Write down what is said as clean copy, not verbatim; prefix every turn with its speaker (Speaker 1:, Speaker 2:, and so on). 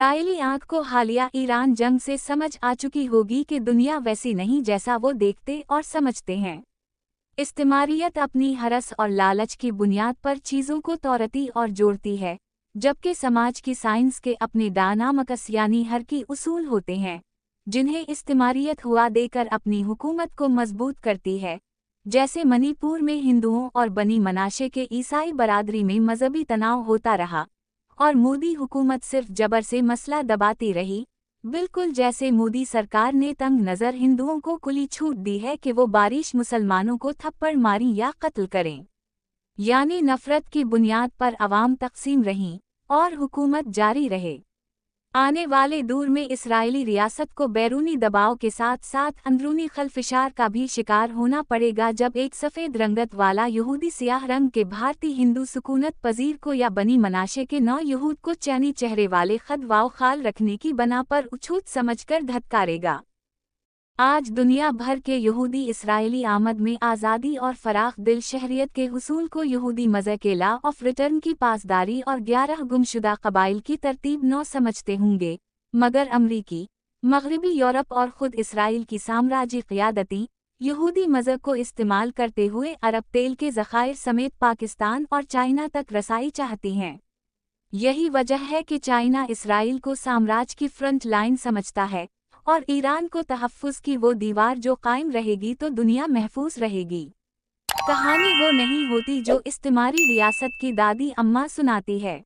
Speaker 1: Israeli आंख को हालिया ईरान जंग से समझ आ चुकी होगी कि दुनिया वैसी नहीं जैसा वो देखते और समझते हैं। इस्तिमारियत अपनी हरस और लालच की बुनियाद पर चीज़ों को तोड़ती और जोड़ती है, जबकि समाज की साइंस के अपने डायनामिक्स यानी हरकी उसूल होते हैं, जिन्हें इस्तिमारियत हुआ देकर अपनी हुकूमत को मजबूत करती है। जैसे मणिपुर में हिंदुओं और बनी मनाशे के ईसाई बरादरी में मजहबी तनाव होता रहा और मोदी हुकूमत सिर्फ जबर से मसला दबाती रही, बिल्कुल जैसे मोदी सरकार ने तंग नज़र हिंदुओं को खुली छूट दी है कि वो बारिश मुसलमानों को थप्पड़ मारी या कत्ल करें। यानी नफरत की बुनियाद पर अवाम तकसीम रहीं और हुकूमत जारी रहे। आने वाले दौर में इस्राएली रियासत को बैरूनी दबाव के साथ साथ अंदरूनी खलफिशार का भी शिकार होना पड़ेगा, जब एक सफ़ेद रंगत वाला यहूदी सियाह रंग के भारतीय हिंदू सुकूनत पजीर को या बनी मनाशे के नौ यहूद को चैनी चेहरे वाले खद वाव खाल रखने की बना पर उछूत समझकर धत्कारेगा। आज दुनिया भर के यहूदी इस्राएली आमद में आज़ादी और फराख दिल शहरियत के हुसूल को यहूदी मज़हब के लॉ ऑफ रिटर्न की पासदारी और 11 गुमशुदा कबाइल की तरतीब नौ समझते होंगे, मगर अमरीकी, मगरबी यूरोप और ख़ुद इसराइल की साम्राज्य क़यादती यहूदी मज़हब को इस्तेमाल करते हुए अरब तेल के ज़खायर समेत पाकिस्तान और चाइना तक रसाई चाहती हैं। यही वजह है कि चाइना इसराइल को साम्राज्य की फ्रंट लाइन समझता है और ईरान को तहफ़्फ़ुज़ की वो दीवार जो कायम रहेगी तो दुनिया महफूज रहेगी। कहानी वो नहीं होती जो इस्तिमारी रियासत की दादी अम्मा सुनाती है।